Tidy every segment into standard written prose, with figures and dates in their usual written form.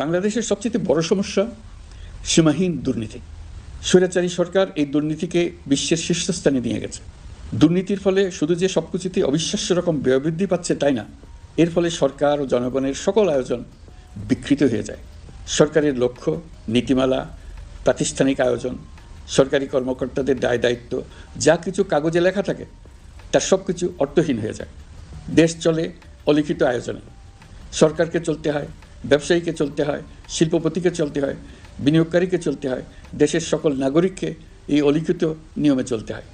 বাংলাদেশের সবচেয়ে বড় সমস্যা সীমাহীন দুর্নীতি। স্বৈরাচারী সরকার এই দুর্নীতিকে বিশ্বের শীর্ষস্থানে নিয়ে গেছে। দুর্নীতির ফলে শুধু যে সবকিছুতে অবিশ্বাস্য রকম ব্যয় বৃদ্ধি পাচ্ছে তাই না, এর ফলে সরকার ও জনগণের সকল আয়োজন বিকৃত হয়ে যায়। সরকারের লক্ষ্য, নীতিমালা, প্রাতিষ্ঠানিক আয়োজন, সরকারি কর্মকর্তাদের দায় দায়িত্ব যা কিছু কাগজে লেখা থাকে তার সব কিছু অর্থহীন হয়ে যায়। দেশ চলে অলিখিত আয়োজনে। সরকারকে চলতে হয়, ব্যবসায়ীকে চলতে হয়, শিল্পপতিকে চলতে হয়, বিনিয়োগকারীকে চলতে হয়, দেশের সকল নাগরিককে এই অলিখিত নিয়মে চলতে হয়।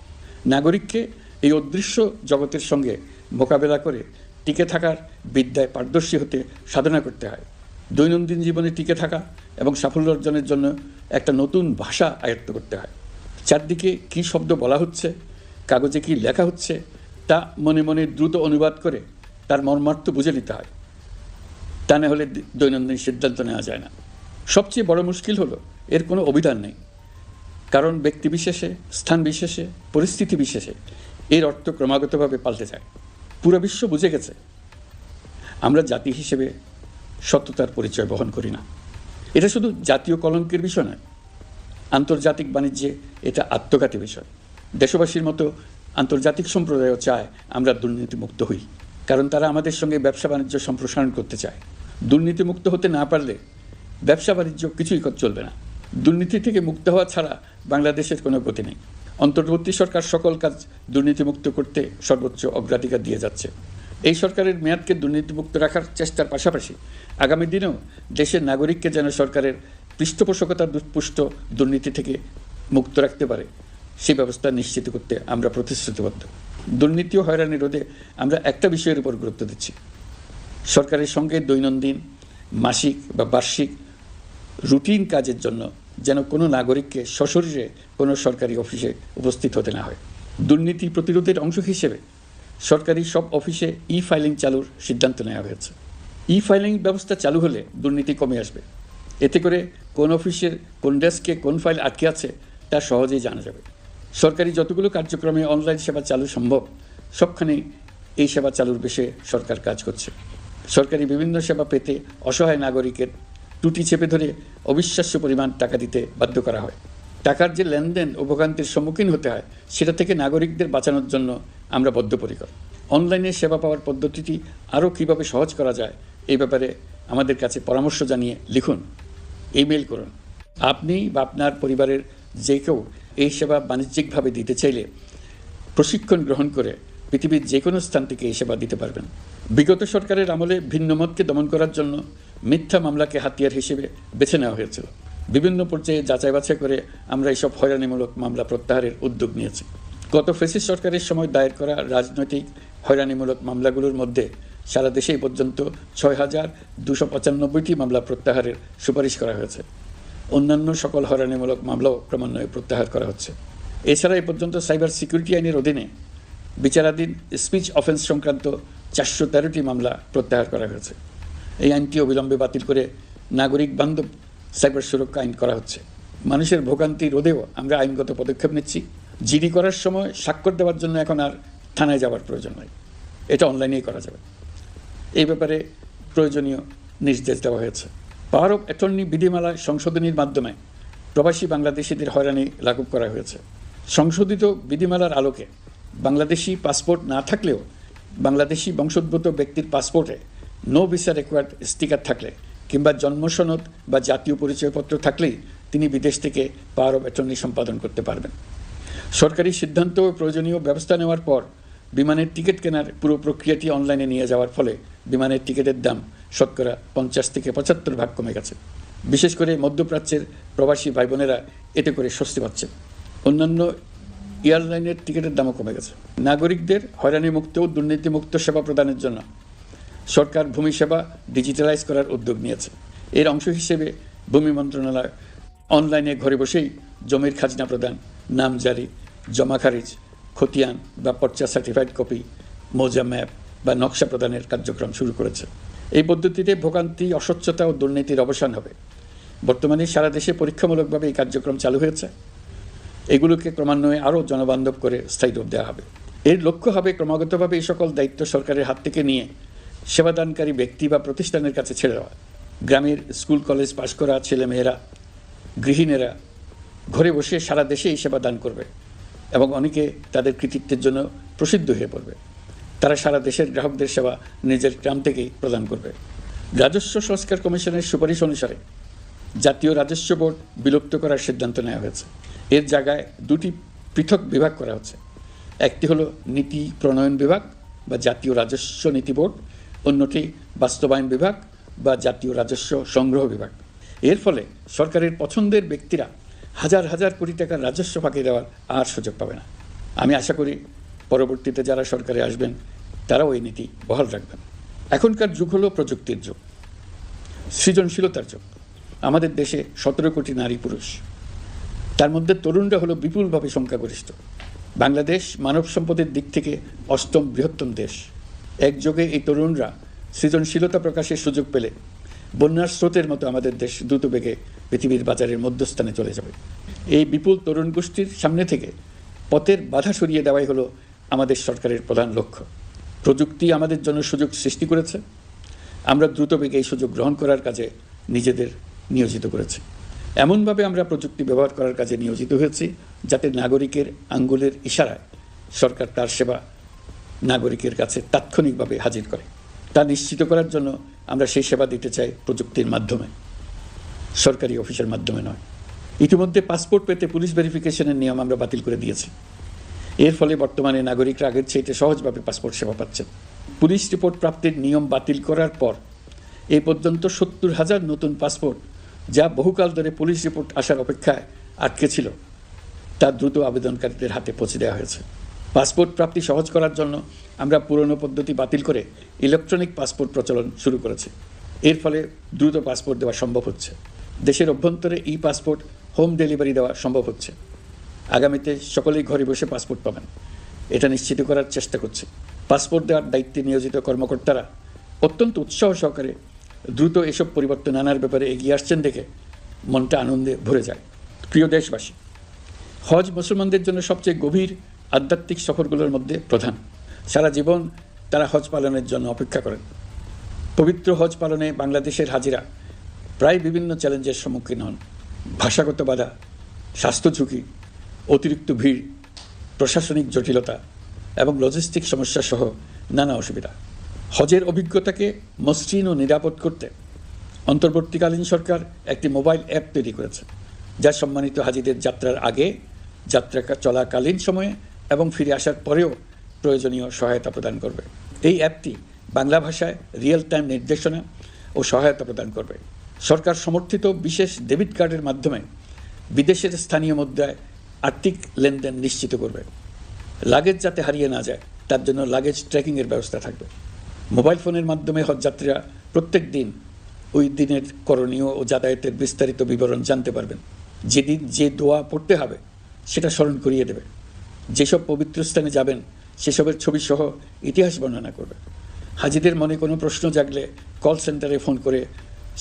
নাগরিককে এই অদৃশ্য জগতের সঙ্গে মোকাবেলা করে টিকে থাকার বিদ্যায় পারদর্শী হতে সাধনা করতে হয়। দৈনন্দিন জীবনে টিকে থাকা এবং সাফল্য অর্জনের জন্য একটা নতুন ভাষা আয়ত্ত করতে হয়। চারদিকে কী শব্দ বলা হচ্ছে, কাগজে কী লেখা হচ্ছে তা মনে মনে দ্রুত অনুবাদ করে তার মর্মার্থ বুঝে নিতে হয়। তা না হলে দৈনন্দিন সিদ্ধান্ত নেওয়া যায় না। সবচেয়ে বড় মুশকিল হলো এর কোনো অভিধান নেই, কারণ ব্যক্তি বিশেষে, স্থান বিশেষে, পরিস্থিতি বিশেষে এর অর্থ ক্রমাগতভাবে পাল্টে যায়। পুরো বিশ্ব বুঝে গেছে আমরা জাতি হিসেবে সত্যতার পরিচয় বহন করি না। এটা শুধু জাতীয় কলঙ্কের বিষয় নয়, আন্তর্জাতিক বাণিজ্যে এটা আত্মঘাতী বিষয়। দেশবাসীর মতো আন্তর্জাতিক সম্প্রদায়ও চায় আমরা দুর্নীতিমুক্ত হই, কারণ তারা আমাদের সঙ্গে ব্যবসা বাণিজ্য সম্প্রসারণ করতে চায়। দুর্নীতিমুক্ত হতে না পারলে ব্যবসা বাণিজ্য কিছুই চলবে না। দুর্নীতি থেকে মুক্ত হওয়া ছাড়া বাংলাদেশের কোনো গতি নেই। অন্তর্বর্তী সরকার সকল কাজ দুর্নীতিমুক্ত করতে সর্বোচ্চ অগ্রাধিকার দিয়ে যাচ্ছে। এই সরকারের মেয়াদকে দুর্নীতিমুক্ত রাখার চেষ্টার পাশাপাশি আগামী দিনেও দেশের নাগরিককে যেন সরকারের পৃষ্ঠপোষকতা দুষ্পুষ্ট দুর্নীতি থেকে মুক্ত রাখতে পারে সেই ব্যবস্থা নিশ্চিত করতে আমরা প্রতিশ্রুতিবদ্ধ। দুর্নীতি ও হয়রানি রোধে আমরা একটা বিষয়ের উপর গুরুত্ব দিচ্ছি। সরকারের সঙ্গে দৈনন্দিন, মাসিক বা বার্ষিক রুটিন কাজের জন্য যেন কোনো নাগরিককে সশরীরে কোনো সরকারি অফিসে উপস্থিত হতে না হয়। দুর্নীতি প্রতিরোধের অংশ হিসেবে সরকারি সব অফিসে ফাইলিং চালুর সিদ্ধান্ত নেওয়া হয়েছে। ফাইলিং ব্যবস্থা চালু হলে দুর্নীতি কমে আসবে। এতে করে কোন অফিসের কোন ডেস্কে কোন ফাইল আটকে আছে তা সহজেই জানা যাবে। সরকারি যতগুলো কার্যক্রমে অনলাইন সেবা চালু সম্ভব সবখানেই এই সেবা চালুর বিষয়ে সরকার কাজ করছে। সরকারি বিভিন্ন সেবা পেতে অসহায় নাগরিকের টুটি চেপে ধরে অবিশ্বাস্য পরিমাণ টাকা দিতে বাধ্য করা হয়। টাকার যে লেনদেন ও ভোগান্তির সম্মুখীন হতে হয় সেটা থেকে নাগরিকদের বাঁচানোর জন্য আমরা বদ্ধপরিকর। অনলাইনে সেবা পাওয়ার পদ্ধতিটি আরও কীভাবে সহজ করা যায় এই ব্যাপারে আমাদের কাছে পরামর্শ জানিয়ে লিখুন, ইমেল করুন। আপনি বা আপনার পরিবারের যে কেউ এই সেবা বাণিজ্যিকভাবে দিতে চাইলে প্রশিক্ষণ গ্রহণ করে পৃথিবীর যে কোনো স্থান থেকে এই সেবা দিতে পারবেন। বিগত সরকারের আমলে ভিন্নমতকে দমন করার জন্য মিথ্যা মামলাকে হাতিয়ার হিসেবে বেছে নেওয়া হয়েছিল। বিভিন্ন পর্যায়ে যাচাই বাছাই করে আমরা এইসব হয়রানিমূলক মামলা প্রত্যাহারের উদ্যোগ নিয়েছি। গত ফ্যাসিস্ট সরকারের সময় দায়ের করা রাজনৈতিক হয়রানিমূলক মামলাগুলোর মধ্যে সারা দেশেই পর্যন্ত ৬,২৯৫টি মামলা প্রত্যাহারের সুপারিশ করা হয়েছে। অন্যান্য সকল হয়রানিমূলক মামলাও ক্রমান্বয়ে প্রত্যাহার করা হচ্ছে। এছাড়া এ পর্যন্ত সাইবার সিকিউরিটি আইনের অধীনে বিচারাধীন স্পিচ অফেন্স সংক্রান্ত ৪১৩টি মামলা প্রত্যাহার করা হয়েছে। এই আইনটি অবিলম্বে বাতিল করে নাগরিক বান্ধব সাইবার সুরক্ষা আইন করা হচ্ছে। মানুষের ভোগান্তি রোধেও আমরা আইনগত পদক্ষেপ নিচ্ছি। জিডি করার সময় স্বাক্ষর দেওয়ার জন্য এখন আর থানায় যাওয়ার প্রয়োজন নয়, এটা অনলাইনেই করা যাবে। এই ব্যাপারে প্রয়োজনীয় নির্দেশ দেওয়া হয়েছে। পাওয়ার অফ অ্যাটর্নি বিধিমালা সংশোধনীর মাধ্যমে প্রবাসী বাংলাদেশিদের হয়রানি লাঘব করা হয়েছে। সংশোধিত বিধিমালার আলোকে বাংলাদেশি পাসপোর্ট না থাকলেও বাংলাদেশি বংশোদ্ভূত ব্যক্তির পাসপোর্টে নো ভিসা রিকোয়ার্ড স্টিকার থাকলে কিংবা জন্মসনদ বা জাতীয় পরিচয়পত্র থাকলেই তিনি বিদেশ থেকে পাওয়ার অফ অ্যাটর্নি সম্পাদন করতে পারবেন। সরকারি সিদ্ধান্ত ও প্রয়োজনীয় ব্যবস্থা নেওয়ার পর বিমানের টিকিট কেনার পুরো প্রক্রিয়াটি অনলাইনে নিয়ে যাওয়ার ফলে বিমানের টিকিটের দাম শতকরা ৫০ থেকে ৭৫% কমে গেছে। বিশেষ করে মধ্যপ্রাচ্যের প্রবাসী ভাই বোনেরা এতে করে স্বস্তি পাচ্ছে। অন্যান্য এয়ারলাইনের টিকিটের দামও কমে গেছে। নাগরিকদের হয়রানিমুক্ত ও দুর্নীতিমুক্ত সেবা প্রদানের জন্য সরকার ভূমি সেবা ডিজিটালাইজ করার উদ্যোগ নিয়েছে। এর অংশ হিসেবে ভূমি মন্ত্রণালয় অনলাইনে ঘরে বসেই জমির খাজনা প্রদান, নামজারি, জমা খারিজ, খতিয়ান বা পর্চা সার্টিফাইড কপি, মৌজা ম্যাপ বা নকশা প্রদানের কার্যক্রম শুরু করেছে। এই পদ্ধতিতে ভোগান্তি, অস্বচ্ছতা ও দুর্নীতির অবসান হবে। বর্তমানে সারা দেশে পরীক্ষামূলকভাবে এই কার্যক্রম চালু হয়েছে। এগুলোকে ক্রমান্বয়ে আরও জনবান্ধব করে স্থায়ী রূপ দেওয়া হবে। এর লক্ষ্য হবে ক্রমাগতভাবে এই সকল দায়িত্ব সরকারের হাত থেকে নিয়ে সেবাদানকারী ব্যক্তি বা প্রতিষ্ঠানের কাছে ছেড়ে দেওয়া। গ্রামের স্কুল কলেজ পাশ করা ছেলেমেয়েরা, গৃহিণীরা ঘরে বসে সারা দেশে এই সেবা দান করবে এবং অনেকে তাদের কৃতিত্বের জন্য প্রসিদ্ধ হয়ে পড়বে। তারা সারা দেশের গ্রাহকদের সেবা নিজের গ্রাম থেকেই প্রদান করবে। রাজস্ব সংস্কার কমিশনের সুপারিশ অনুসারে জাতীয় রাজস্ব বোর্ড বিলুপ্ত করার সিদ্ধান্ত নেওয়া হয়েছে। এর জায়গায় দুটি পৃথক বিভাগ করা হচ্ছে। একটি হলো নীতি প্রণয়ন বিভাগ বা জাতীয় রাজস্ব নীতি বোর্ড, অন্যটি বাস্তবায়ন বিভাগ বা জাতীয় রাজস্ব সংগ্রহ বিভাগ। এর ফলে সরকারের পছন্দের ব্যক্তিরা হাজার হাজার কোটি টাকার রাজস্ব ফাঁকি দেওয়ার আর সুযোগ পাবে না। আমি আশা করি পরবর্তীতে যারা সরকারে আসবেন তারাও এই নীতি বহাল রাখবেন। এখনকার যুগ হলো প্রযুক্তির যুগ, সৃজনশীলতার যুগ। আমাদের দেশে 17 কোটি নারী পুরুষ, তার মধ্যে তরুণরা হলো বিপুলভাবে সংখ্যাগরিষ্ঠ। বাংলাদেশ মানব সম্পদের দিক থেকে 8ম বৃহত্তম দেশ। একযোগে এই তরুণরা সৃজনশীলতা প্রকাশের সুযোগ পেলে বন্যার স্রোতের মতো আমাদের দেশ দ্রুত বেগে পৃথিবীর বাজারের মধ্যস্থানে চলে যাবে। এই বিপুল তরুণ গোষ্ঠীর সামনে থেকে পথের বাধা সরিয়ে দেওয়াই হলো আমাদের সরকারের প্রধান লক্ষ্য। প্রযুক্তি আমাদের জন্য সুযোগ সৃষ্টি করেছে, আমরা দ্রুত বেগে এই সুযোগ গ্রহণ করার কাজে নিজেদের নিয়োজিত করেছি। এমনভাবে আমরা প্রযুক্তি ব্যবহার করার কাজে নিয়োজিত হয়েছি যাতে নাগরিকের আঙ্গুলের ইশারায় সরকার তার সেবা নাগরিকের কাছে তাৎক্ষণিকভাবে হাজির করে। তা নিশ্চিত করার জন্য আমরা সেই সেবা দিতে চাই প্রযুক্তির মাধ্যমে, সরকারি অফিসের মাধ্যমে নয়। ইতিমধ্যে পাসপোর্ট পেতে পুলিশ ভেরিফিকেশনের নিয়ম আমরা বাতিল করে দিয়েছি। এর ফলে বর্তমানে নাগরিকরা আগের চাইতে সহজভাবে পাসপোর্ট সেবা পাচ্ছেন। পুলিশ রিপোর্ট প্রাপ্তির নিয়ম বাতিল করার পর এই পর্যন্ত 70,000 নতুন পাসপোর্ট, যা বহুকাল ধরে পুলিশ রিপোর্ট আসার অপেক্ষায় আটকে ছিল, তা দ্রুত আবেদনকারীদের হাতে পৌঁছে দেওয়া হয়েছে। পাসপোর্ট প্রাপ্তি সহজ করার জন্য আমরা পুরনো পদ্ধতি বাতিল করে ইলেকট্রনিক পাসপোর্ট প্রচলন শুরু করেছি। এর ফলে দ্রুত পাসপোর্ট দেওয়া সম্ভব হচ্ছে। দেশের অভ্যন্তরে ই পাসপোর্ট হোম ডেলিভারি দেওয়া সম্ভব হচ্ছে। আগামীতে সকলেই ঘরে বসে পাসপোর্ট পাবেন, এটা নিশ্চিত করার চেষ্টা করছি। পাসপোর্ট দেওয়ার দায়িত্বে নিয়োজিত কর্মকর্তারা অত্যন্ত উৎসাহ সহকারে দ্রুত এসব পরিবর্তন আনার ব্যাপারে এগিয়ে আসছেন দেখে মনটা আনন্দে ভরে যায়। প্রিয় দেশবাসী, হজ মুসলমানদের জন্য সবচেয়ে গভীর আধ্যাত্মিক সফরগুলোর মধ্যে প্রধান। সারা জীবন তারা হজ পালনের জন্য অপেক্ষা করেন। পবিত্র হজ পালনে বাংলাদেশের হাজিরা প্রায় বিভিন্ন চ্যালেঞ্জের সম্মুখীন হন। ভাষাগত বাধা, স্বাস্থ্য ঝুঁকি, অতিরিক্ত ভিড়, প্রশাসনিক জটিলতা এবং লজিস্টিক সমস্যা সহ নানা অসুবিধা। হজের অভিজ্ঞতাকে মসৃণ ও নিরাপদ করতে অন্তর্বর্তীকালীন সরকার একটি মোবাইল অ্যাপ তৈরি করেছে, যা সম্মানিত হাজিদের যাত্রার আগে, যাত্রা চলাকালীন সময়ে এবং ফিরে আসার পরেও প্রয়োজনীয় সহায়তা প্রদান করবে। এই অ্যাপটি বাংলা ভাষায় রিয়েল টাইম নির্দেশনা ও সহায়তা প্রদান করবে। সরকার সমর্থিত বিশেষ ডেবিট কার্ডের মাধ্যমে বিদেশের স্থানীয় মুদ্রায় আর্থিক লেনদেন নিশ্চিত করবে। লাগেজ যাতে হারিয়ে না যায় তার জন্য লাগেজ ট্র্যাকিংয়ের ব্যবস্থা থাকবে। মোবাইল ফোনের মাধ্যমে হজযাত্রীরা প্রত্যেক দিন ওই দিনের করণীয় ও যাতায়াতের বিস্তারিত বিবরণ জানতে পারবেন। যেদিন যে দোয়া পড়তে হবে সেটা স্মরণ করিয়ে দেবে। যেসব পবিত্র স্থানে যাবেন সেসবের ছবি সহ ইতিহাস বর্ণনা করবে। হাজিদের মনে কোনো প্রশ্ন জাগলে কল সেন্টারে ফোন করে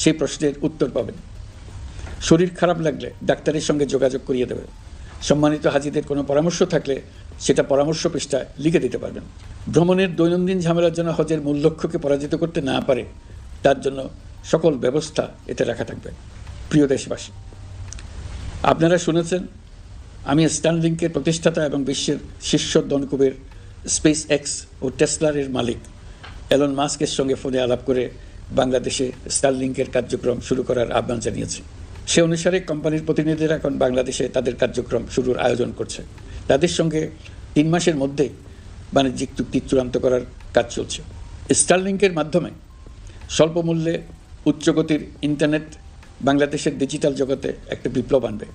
সেই প্রশ্নের উত্তর পাবেন। শরীর খারাপ লাগলে ডাক্তারের সঙ্গে যোগাযোগ করিয়ে দেবে। সম্মানিত হাজিদের কোনো পরামর্শ থাকলে সেটা পরামর্শ পৃষ্ঠায় লিখে দিতে পারবেন। ভ্রমণের দৈনন্দিন ঝামেলার জন্য হজের মূল লক্ষ্যকে পরাজিত করতে না পারে তার জন্য সকল ব্যবস্থা এতে রাখা থাকবে। প্রিয় দেশবাসী, আপনারা শুনেছেন আমি স্টারলিংকের প্রতিষ্ঠাতা এবং বিশ্বের শীর্ষ ধনকুবের স্পেস এক্স ও টেসলারের মালিক এলন মাস্কের সঙ্গে ফোনে আলাপ করে বাংলাদেশে স্টারলিংকের কার্যক্রম শুরু করার আহ্বান জানিয়েছি। সে অনুসারে কোম্পানির প্রতিনিধিরা এখন বাংলাদেশে তাদের কার্যক্রম শুরুর আয়োজন করছে। তাদের সঙ্গে 3 মাসের মধ্যেই বাণিজ্যিক চুক্তি চূড়ান্ত করার কাজ চলছে। স্টারলিংকের মাধ্যমে স্বল্প মূল্যে উচ্চগতির ইন্টারনেট বাংলাদেশের ডিজিটাল জগতে একটা বিপ্লব আনবে।